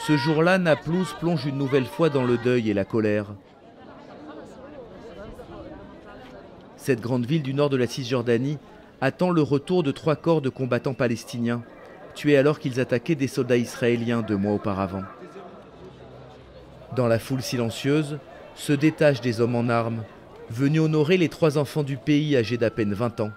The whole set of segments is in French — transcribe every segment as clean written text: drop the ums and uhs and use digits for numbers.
Ce jour-là, Naplouse plonge une nouvelle fois dans le deuil et la colère. Cette grande ville du nord de la Cisjordanie attend le retour de 3 corps de combattants palestiniens, tués alors qu'ils attaquaient des soldats israéliens 2 mois auparavant. Dans la foule silencieuse, se détachent des hommes en armes, venus honorer les 3 enfants du pays âgés d'à peine 20 ans.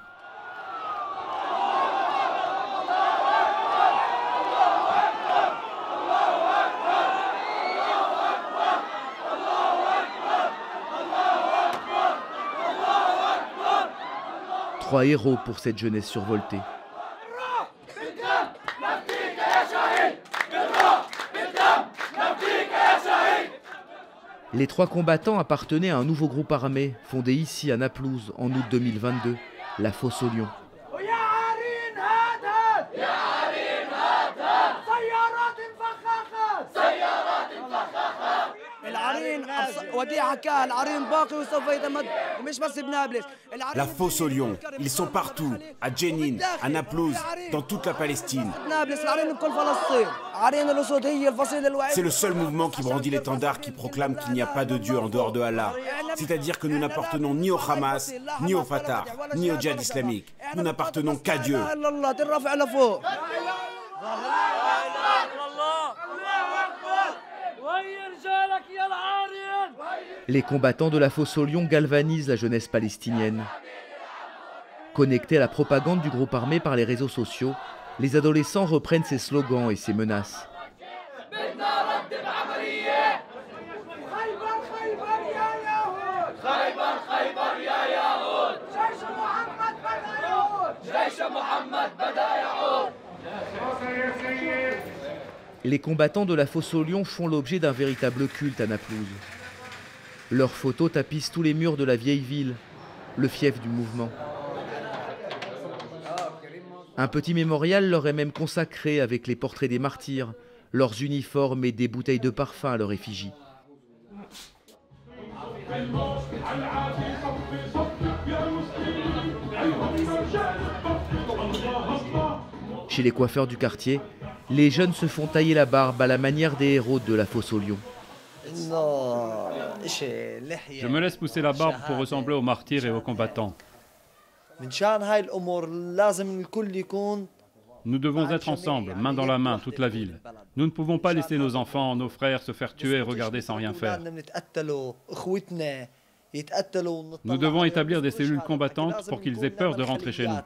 Trois héros pour cette jeunesse survoltée. Les 3 combattants appartenaient à un nouveau groupe armé, fondé ici à Naplouse en août 2022, la Fosse aux Lions. La Fosse aux Lions, ils sont partout, à Jenin, à Naplouse, dans toute la Palestine. C'est le seul mouvement qui brandit l'étendard qui proclame qu'il n'y a pas de Dieu en dehors de Allah. C'est-à-dire que nous n'appartenons ni au Hamas, ni au Fatah, ni au djihad islamique. Nous n'appartenons qu'à Dieu. Les combattants de la Fosse aux Lions galvanisent la jeunesse palestinienne. Connectés à la propagande du groupe armé par les réseaux sociaux, les adolescents reprennent ses slogans et ses menaces. Les combattants de la Fosse aux Lions font l'objet d'un véritable culte à Naplouse. Leurs photos tapissent tous les murs de la vieille ville, le fief du mouvement. Un petit mémorial leur est même consacré avec les portraits des martyrs, leurs uniformes et des bouteilles de parfum à leur effigie. Chez les coiffeurs du quartier, les jeunes se font tailler la barbe à la manière des héros de la Fosse aux Lions. Je me laisse pousser la barbe pour ressembler aux martyrs et aux combattants. Nous devons être ensemble, main dans la main, toute la ville. Nous ne pouvons pas laisser nos enfants, nos frères se faire tuer et regarder sans rien faire. Nous devons établir des cellules combattantes pour qu'ils aient peur de rentrer chez nous.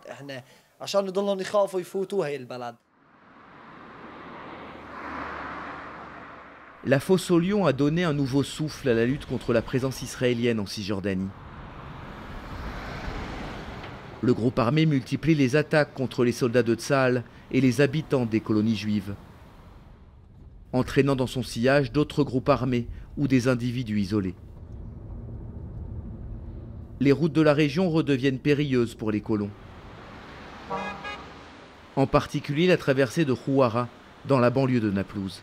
La Fosse aux Lions a donné un nouveau souffle à la lutte contre la présence israélienne en Cisjordanie. Le groupe armé multiplie les attaques contre les soldats de Tsahal et les habitants des colonies juives, entraînant dans son sillage d'autres groupes armés ou des individus isolés. Les routes de la région redeviennent périlleuses pour les colons. En particulier la traversée de Khouara, dans la banlieue de Naplouse.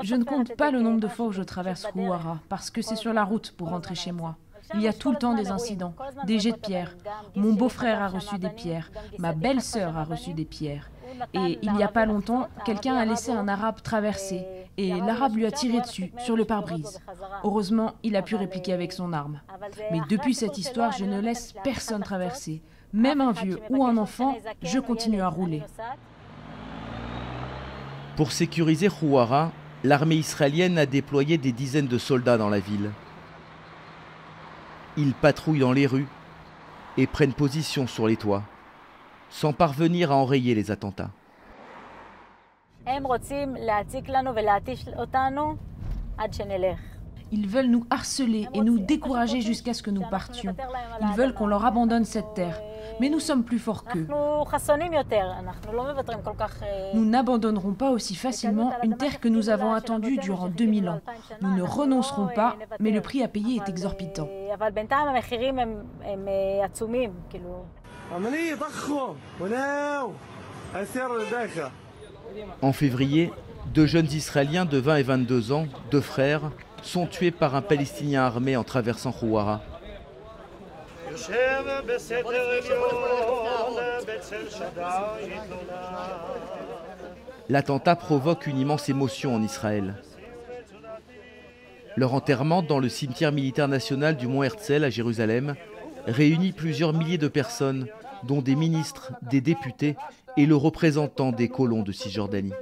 Je ne compte pas le nombre de fois où je traverse Khouara, parce que c'est sur la route pour rentrer chez moi. Il y a tout le temps des incidents, des jets de pierres. Mon beau-frère a reçu des pierres, ma belle-sœur a reçu des pierres. Et il n'y a pas longtemps, quelqu'un a laissé un arabe traverser, et l'arabe lui a tiré dessus, sur le pare-brise. Heureusement, il a pu répliquer avec son arme. Mais depuis cette histoire, je ne laisse personne traverser. Même un vieux ou un enfant, je continue à rouler. Pour sécuriser Khouara, l'armée israélienne a déployé des dizaines de soldats dans la ville. Ils patrouillent dans les rues et prennent position sur les toits, sans parvenir à enrayer les attentats. Ils veulent nous harceler et nous décourager jusqu'à ce que nous partions. Ils veulent qu'on leur abandonne cette terre. Mais nous sommes plus forts qu'eux. Nous n'abandonnerons pas aussi facilement une terre que nous avons attendue durant 2000 ans. Nous ne renoncerons pas, mais le prix à payer est exorbitant. En février, 2 jeunes Israéliens de 20 et 22 ans, 2 frères, sont tués par un Palestinien armé en traversant Khouara. L'attentat provoque une immense émotion en Israël. Leur enterrement dans le cimetière militaire national du Mont Herzl à Jérusalem réunit plusieurs milliers de personnes, dont des ministres, des députés et le représentant des colons de Cisjordanie.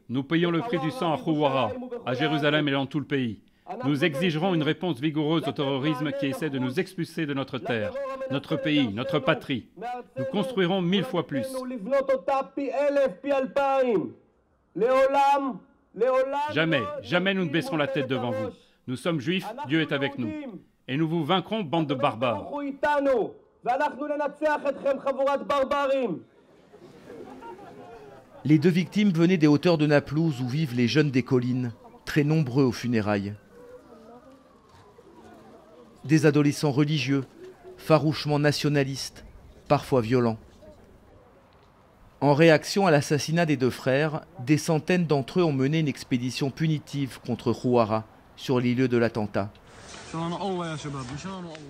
Nous payons le prix du sang à Khuwara, à Jérusalem et dans tout le pays. Nous exigerons une réponse vigoureuse au terrorisme qui essaie de nous expulser de notre terre, notre pays, notre patrie. Nous construirons 1000 fois plus. Jamais, jamais nous ne baisserons la tête devant vous. Nous sommes juifs, Dieu est avec nous. Et nous vous vaincrons, bande de barbares. Les deux victimes venaient des hauteurs de Naplouse où vivent les jeunes des collines, très nombreux aux funérailles. Des adolescents religieux, farouchement nationalistes, parfois violents. En réaction à l'assassinat des deux frères, des centaines d'entre eux ont mené une expédition punitive contre Khuwara, sur les lieux de l'attentat.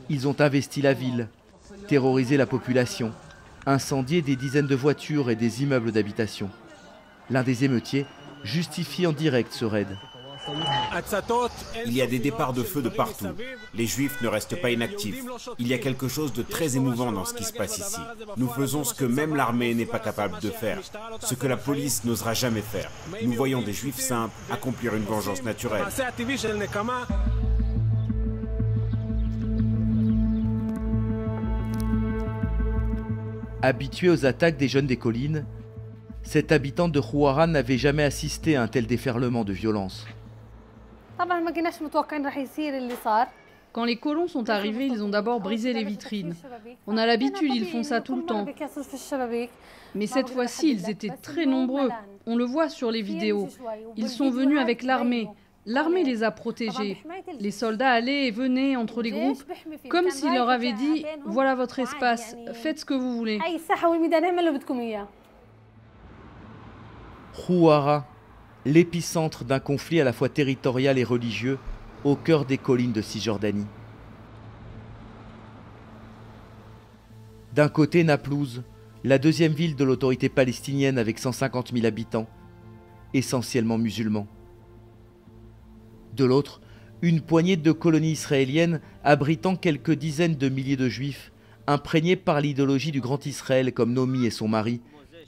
Ils ont investi la ville, terrorisé la population, incendié des dizaines de voitures et des immeubles d'habitation. L'un des émeutiers justifie en direct ce raid. Il y a des départs de feu de partout. Les Juifs ne restent pas inactifs. Il y a quelque chose de très émouvant dans ce qui se passe ici. Nous faisons ce que même l'armée n'est pas capable de faire, ce que la police n'osera jamais faire. Nous voyons des Juifs simples accomplir une vengeance naturelle. Habituée aux attaques des jeunes des collines, cette habitante de Khuwara n'avait jamais assisté à un tel déferlement de violence. Quand les colons sont arrivés, ils ont d'abord brisé les vitrines. On a l'habitude, ils font ça tout le temps. Mais cette fois-ci, ils étaient très nombreux. On le voit sur les vidéos. Ils sont venus avec l'armée. L'armée les a protégés. Les soldats allaient et venaient entre les groupes, comme s'ils leur avaient dit « Voilà votre espace, faites ce que vous voulez ». Khuwara, l'épicentre d'un conflit à la fois territorial et religieux, au cœur des collines de Cisjordanie. D'un côté, Naplouse, la deuxième ville de l'autorité palestinienne avec 150 000 habitants, essentiellement musulmans. De l'autre, une poignée de colonies israéliennes abritant quelques dizaines de milliers de juifs, imprégnés par l'idéologie du Grand Israël comme Nomi et son mari,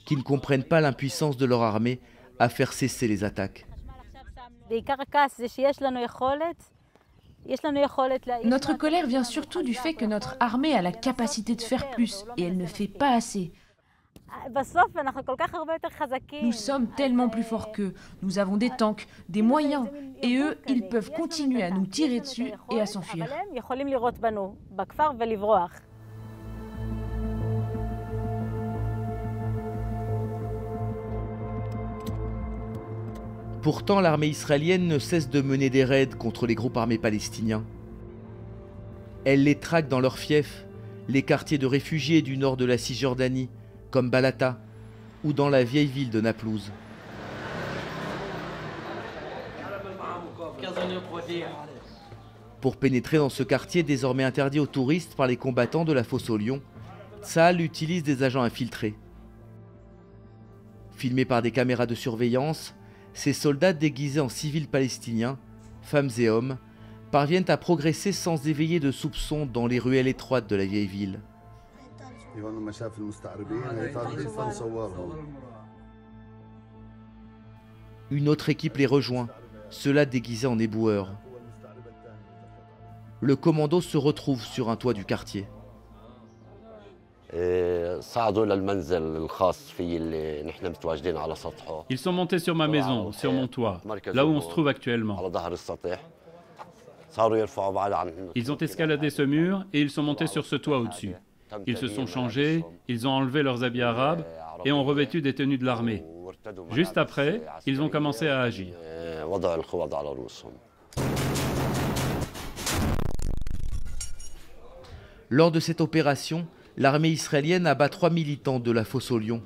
qui ne comprennent pas l'impuissance de leur armée à faire cesser les attaques. Notre colère vient surtout du fait que notre armée a la capacité de faire plus et elle ne fait pas assez. Nous sommes tellement plus forts qu'eux. Nous avons des tanks, des moyens, et eux, ils peuvent continuer à nous tirer dessus et à s'enfuir. Pourtant, l'armée israélienne ne cesse de mener des raids contre les groupes armés palestiniens. Elle les traque dans leurs fiefs, les quartiers de réfugiés du nord de la Cisjordanie, comme Balata, ou dans la vieille ville de Naplouse. Pour pénétrer dans ce quartier désormais interdit aux touristes par les combattants de la fosse aux lions, Tsahal utilise des agents infiltrés. Filmés par des caméras de surveillance, ces soldats déguisés en civils palestiniens, femmes et hommes, parviennent à progresser sans éveiller de soupçons dans les ruelles étroites de la vieille ville. Une autre équipe les rejoint, ceux-là déguisés en éboueurs. Le commando se retrouve sur un toit du quartier. Ils sont montés sur ma maison, sur mon toit, là où on se trouve actuellement. Ils ont escaladé ce mur et ils sont montés sur ce toit au-dessus. Ils se sont changés, ils ont enlevé leurs habits arabes et ont revêtu des tenues de l'armée. Juste après, ils ont commencé à agir. Lors de cette opération, l'armée israélienne abat 3 militants de la fosse aux lions,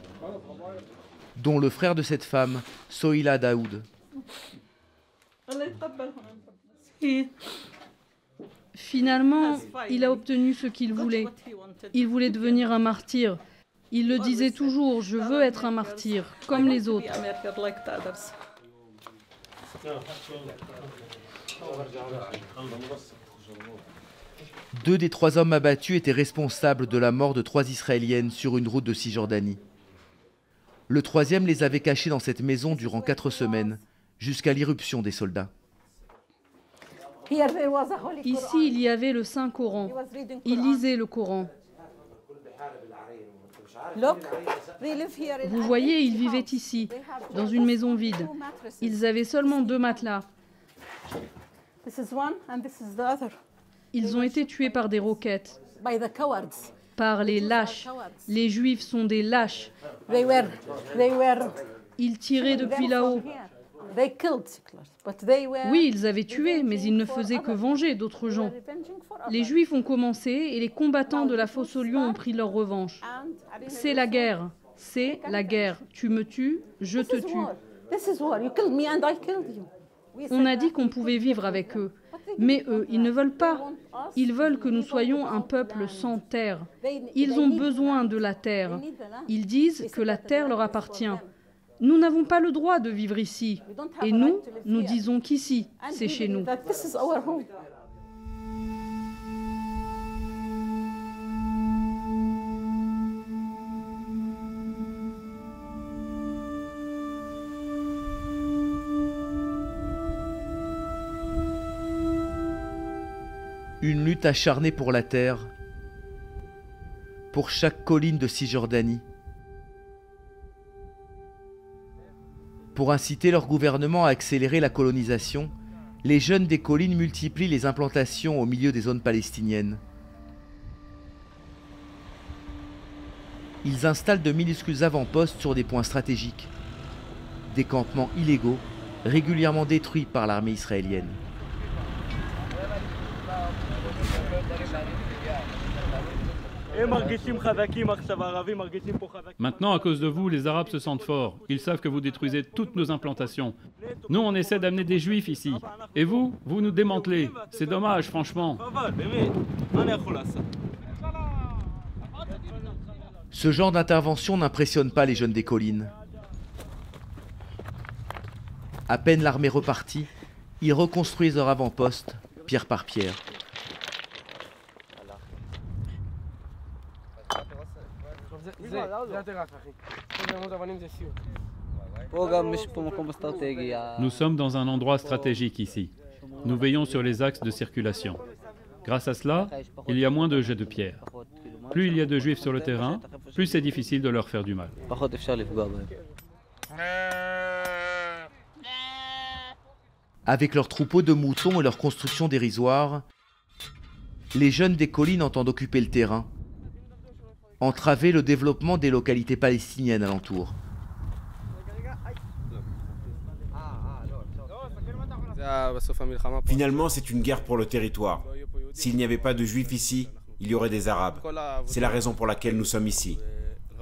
dont le frère de cette femme, Sohila Daoud. Finalement, il a obtenu ce qu'il voulait. Il voulait devenir un martyr. Il le disait toujours, je veux être un martyr, comme les autres. Deux des 3 hommes abattus étaient responsables de la mort de 3 Israéliennes sur une route de Cisjordanie. Le 3e les avait cachées dans cette maison durant 4 semaines, jusqu'à l'irruption des soldats. Ici, il y avait le Saint-Coran. Il lisait le Coran. Vous voyez, ils vivaient ici, dans une maison vide. Ils avaient seulement 2 matelas. Ils ont été tués par des roquettes, par les lâches. Les Juifs sont des lâches. Ils tiraient depuis là-haut. Oui, ils avaient tué, mais ils ne faisaient que venger d'autres gens. Les Juifs ont commencé et les combattants de la fosse aux lions ont pris leur revanche. C'est la guerre. C'est la guerre. Tu me tues, je te tue. On a dit qu'on pouvait vivre avec eux. Mais eux, ils ne veulent pas. Ils veulent que nous soyons un peuple sans terre. Ils ont besoin de la terre. Ils disent que la terre leur appartient. Nous n'avons pas le droit de vivre ici. Et nous, nous disons qu'ici, c'est chez nous. Une lutte acharnée pour la terre, pour chaque colline de Cisjordanie, pour inciter leur gouvernement à accélérer la colonisation, les jeunes des collines multiplient les implantations au milieu des zones palestiniennes. Ils installent de minuscules avant-postes sur des points stratégiques, des campements illégaux, régulièrement détruits par l'armée israélienne. Maintenant, à cause de vous, les Arabes se sentent forts. Ils savent que vous détruisez toutes nos implantations. Nous, on essaie d'amener des Juifs ici. Et vous, vous nous démantelez. C'est dommage, franchement. Ce genre d'intervention n'impressionne pas les jeunes des collines. À peine l'armée repartie, ils reconstruisent leur avant-poste, pierre par pierre. Nous sommes dans un endroit stratégique ici. Nous veillons sur les axes de circulation. Grâce à cela, il y a moins de jets de pierre. Plus il y a de Juifs sur le terrain, plus c'est difficile de leur faire du mal. Avec leurs troupeaux de moutons et leur construction dérisoire, les jeunes des collines entendent occuper le terrain, entraver le développement des localités palestiniennes alentour. Finalement, c'est une guerre pour le territoire. S'il n'y avait pas de Juifs ici, il y aurait des Arabes. C'est la raison pour laquelle nous sommes ici.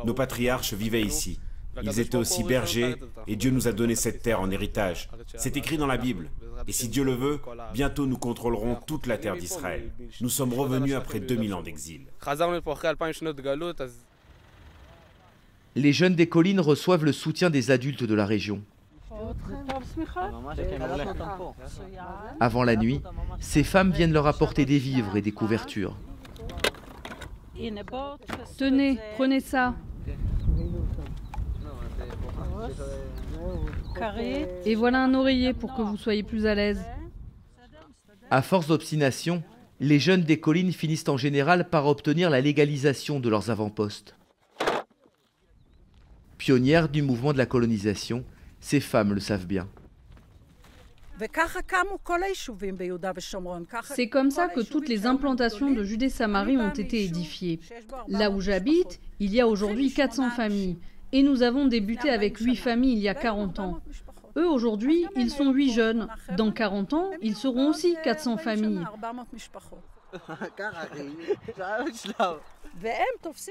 Nos patriarches vivaient ici. Ils étaient aussi bergers et Dieu nous a donné cette terre en héritage. C'est écrit dans la Bible. Et si Dieu le veut, bientôt nous contrôlerons toute la terre d'Israël. Nous sommes revenus après 2000 ans d'exil. Les jeunes des collines reçoivent le soutien des adultes de la région. Avant la nuit, ces femmes viennent leur apporter des vivres et des couvertures. Tenez, prenez ça. Et voilà un oreiller pour que vous soyez plus à l'aise. À force d'obstination, les jeunes des collines finissent en général par obtenir la légalisation de leurs avant-postes. Pionnières du mouvement de la colonisation, ces femmes le savent bien. C'est comme ça que toutes les implantations de Judée-Samarie ont été édifiées. Là où j'habite, il y a aujourd'hui 400 familles. Et nous avons débuté avec 8 familles il y a 40 ans. Eux, aujourd'hui, ils sont 8 jeunes. Dans 40 ans, ils seront aussi 400 familles.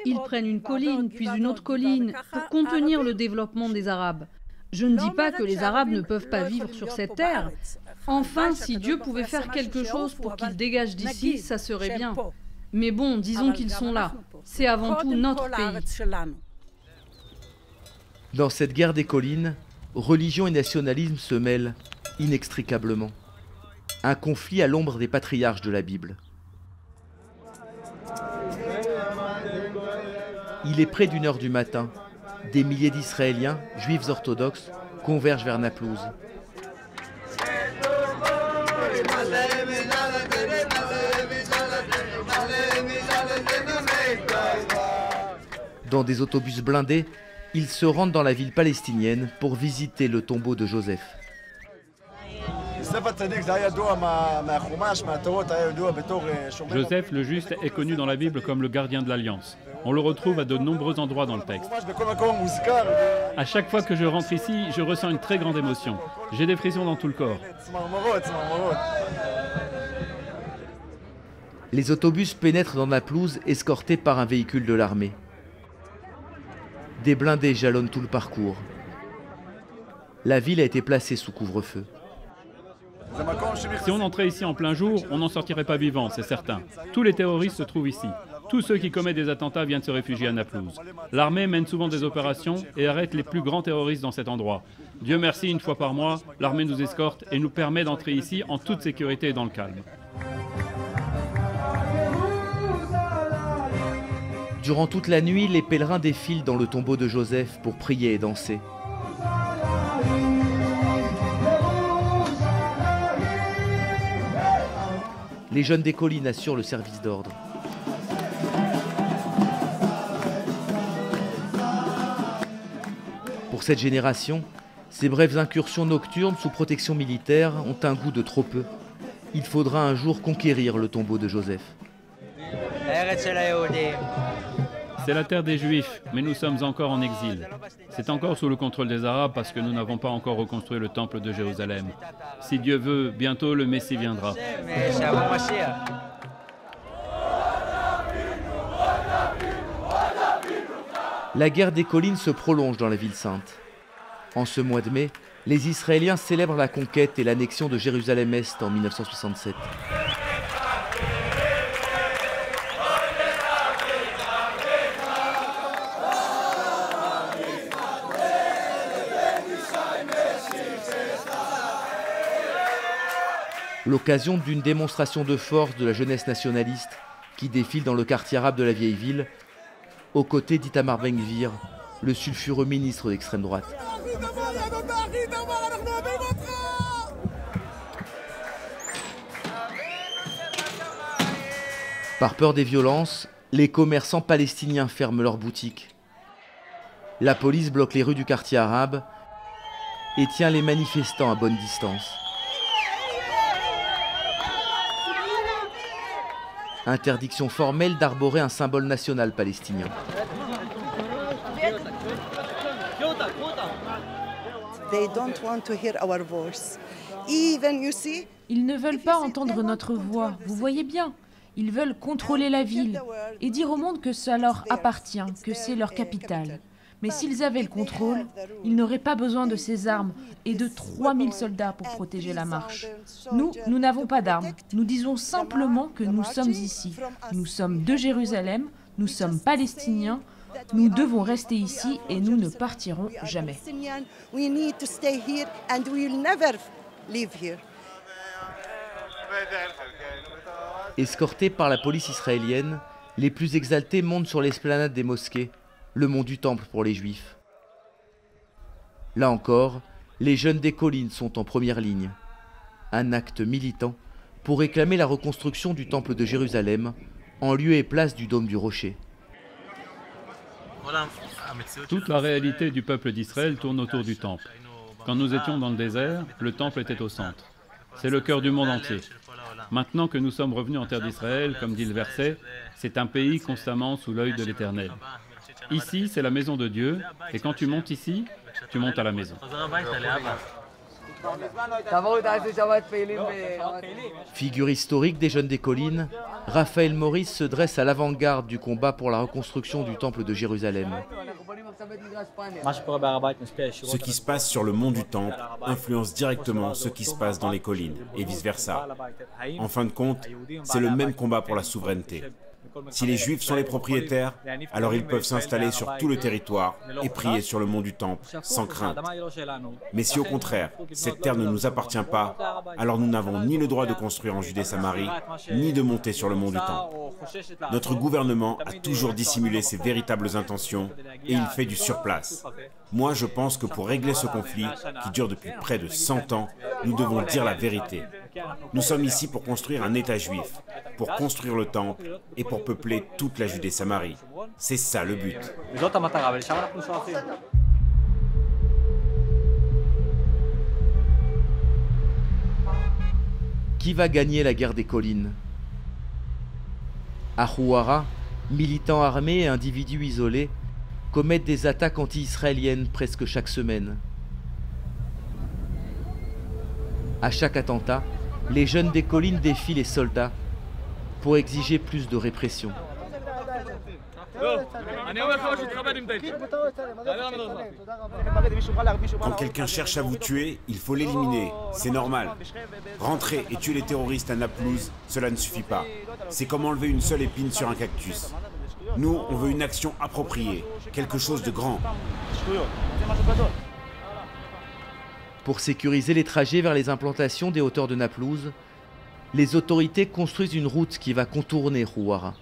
Ils prennent une colline, puis une autre colline, pour contenir le développement des Arabes. Je ne dis pas que les Arabes ne peuvent pas vivre sur cette terre. Enfin, si Dieu pouvait faire quelque chose pour qu'ils dégagent d'ici, ça serait bien. Mais bon, disons qu'ils sont là. C'est avant tout notre pays. Dans cette guerre des collines, religion et nationalisme se mêlent inextricablement. Un conflit à l'ombre des patriarches de la Bible. Il est près d'1 heure du matin. Des milliers d'Israéliens, juifs orthodoxes, convergent vers Naplouse. Dans des autobus blindés, ils se rendent dans la ville palestinienne pour visiter le tombeau de Joseph. Joseph le Juste est connu dans la Bible comme le gardien de l'Alliance. On le retrouve à de nombreux endroits dans le texte. À chaque fois que je rentre ici, je ressens une très grande émotion. J'ai des frissons dans tout le corps. Les autobus pénètrent dans Naplouse escortés par un véhicule de l'armée. Des blindés jalonnent tout le parcours. La ville a été placée sous couvre-feu. Si on entrait ici en plein jour, on n'en sortirait pas vivant, c'est certain. Tous les terroristes se trouvent ici. Tous ceux qui commettent des attentats viennent se réfugier à Naplouse. L'armée mène souvent des opérations et arrête les plus grands terroristes dans cet endroit. Dieu merci, 1 fois par mois, l'armée nous escorte et nous permet d'entrer ici en toute sécurité et dans le calme. Durant toute la nuit, les pèlerins défilent dans le tombeau de Joseph pour prier et danser. Les jeunes des collines assurent le service d'ordre. Pour cette génération, ces brèves incursions nocturnes sous protection militaire ont un goût de trop peu. Il faudra un jour conquérir le tombeau de Joseph. C'est la terre des Juifs, mais nous sommes encore en exil. C'est encore sous le contrôle des Arabes parce que nous n'avons pas encore reconstruit le temple de Jérusalem. Si Dieu veut, bientôt le Messie viendra. La guerre des collines se prolonge dans la ville sainte. En ce mois de mai, les Israéliens célèbrent la conquête et l'annexion de Jérusalem-Est en 1967. L'occasion d'une démonstration de force de la jeunesse nationaliste qui défile dans le quartier arabe de la vieille ville, aux côtés d'Itamar Ben-Gvir, le sulfureux ministre d'extrême droite. Par peur des violences, les commerçants palestiniens ferment leurs boutiques. La police bloque les rues du quartier arabe et tient les manifestants à bonne distance. Interdiction formelle d'arborer un symbole national palestinien. Ils ne veulent pas entendre notre voix, vous voyez bien. Ils veulent contrôler la ville et dire au monde que ça leur appartient, que c'est leur capitale. Mais s'ils avaient le contrôle, ils n'auraient pas besoin de ces armes et de 3000 soldats pour protéger la marche. Nous n'avons pas d'armes. Nous disons simplement que nous sommes ici. Nous sommes de Jérusalem, nous sommes palestiniens, nous devons rester ici et nous ne partirons jamais. Escortés par la police israélienne, les plus exaltés montent sur l'esplanade des mosquées, le mont du Temple pour les Juifs. Là encore, les jeunes des collines sont en première ligne. Un acte militant pour réclamer la reconstruction du Temple de Jérusalem en lieu et place du Dôme du Rocher. Toute la réalité du peuple d'Israël tourne autour du Temple. Quand nous étions dans le désert, le Temple était au centre. C'est le cœur du monde entier. Maintenant que nous sommes revenus en terre d'Israël, comme dit le verset, c'est un pays constamment sous l'œil de l'Éternel. Ici, c'est la maison de Dieu, et quand tu montes ici, tu montes à la maison. Figure historique des jeunes des collines, Raphaël Maurice se dresse à l'avant-garde du combat pour la reconstruction du Temple de Jérusalem. Ce qui se passe sur le mont du Temple influence directement ce qui se passe dans les collines, et vice-versa. En fin de compte, c'est le même combat pour la souveraineté. Si les Juifs sont les propriétaires, alors ils peuvent s'installer sur tout le territoire et prier sur le mont du Temple, sans crainte. Mais si au contraire, cette terre ne nous appartient pas, alors nous n'avons ni le droit de construire en Judée-Samarie, ni de monter sur le mont du Temple. Notre gouvernement a toujours dissimulé ses véritables intentions et il fait du surplace. Moi, je pense que pour régler ce conflit, qui dure depuis près de 100 ans, nous devons dire la vérité. Nous sommes ici pour construire un État juif, pour construire le Temple et pour peupler toute la Judée-Samarie. C'est ça le but. Qui va gagner la guerre des collines? À Houara, militants armés et individus isolés commettent des attaques anti-israéliennes presque chaque semaine. À chaque attentat, les jeunes des collines défient les soldats pour exiger plus de répression. Quand quelqu'un cherche à vous tuer, il faut l'éliminer. C'est normal. Rentrer et tuer les terroristes à Naplouse, cela ne suffit pas. C'est comme enlever une seule épine sur un cactus. Nous, on veut une action appropriée, quelque chose de grand. Pour sécuriser les trajets vers les implantations des hauteurs de Naplouse, les autorités construisent une route qui va contourner Houara.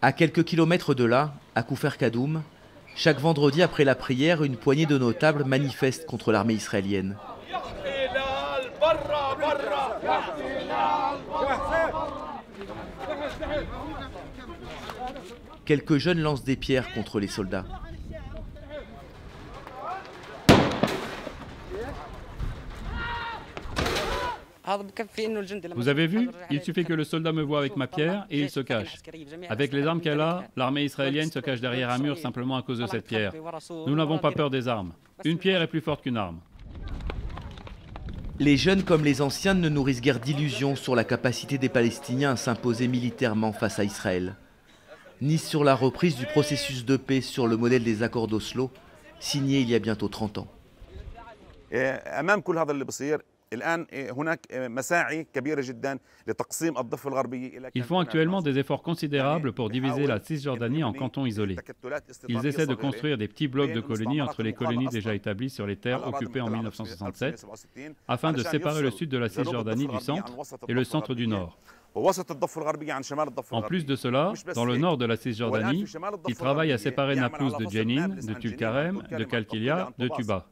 À quelques kilomètres de là, à Koufer Kadoum, chaque vendredi après la prière, une poignée de notables manifestent contre l'armée israélienne. Quelques jeunes lancent des pierres contre les soldats. Vous avez vu? Il suffit que le soldat me voie avec ma pierre et il se cache. Avec les armes qu'elle a, l'armée israélienne se cache derrière un mur simplement à cause de cette pierre. Nous n'avons pas peur des armes. Une pierre est plus forte qu'une arme. Les jeunes comme les anciens ne nourrissent guère d'illusions sur la capacité des Palestiniens à s'imposer militairement face à Israël, ni sur la reprise du processus de paix sur le modèle des accords d'Oslo, signés il y a bientôt 30 ans. Ils font actuellement des efforts considérables pour diviser la Cisjordanie en cantons isolés. Ils essaient de construire des petits blocs de colonies entre les colonies déjà établies sur les terres occupées en 1967, afin de séparer le sud de la Cisjordanie du centre et le centre du nord. En plus de cela, dans le nord de la Cisjordanie, ils travaillent à séparer Naplouse de Jenin, de Tulkarem, de Kalkilia, de Tuba.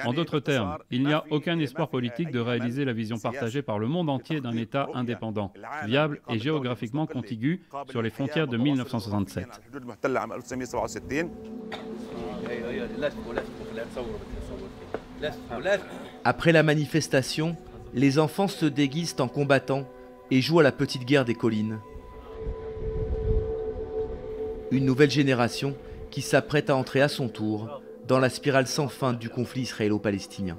En d'autres termes, il n'y a aucun espoir politique de réaliser la vision partagée par le monde entier d'un État indépendant, viable et géographiquement contigu sur les frontières de 1967. Après la manifestation, les enfants se déguisent en combattants et jouent à la petite guerre des collines. Une nouvelle génération qui s'apprête à entrer à son tour dans la spirale sans fin du conflit israélo-palestinien.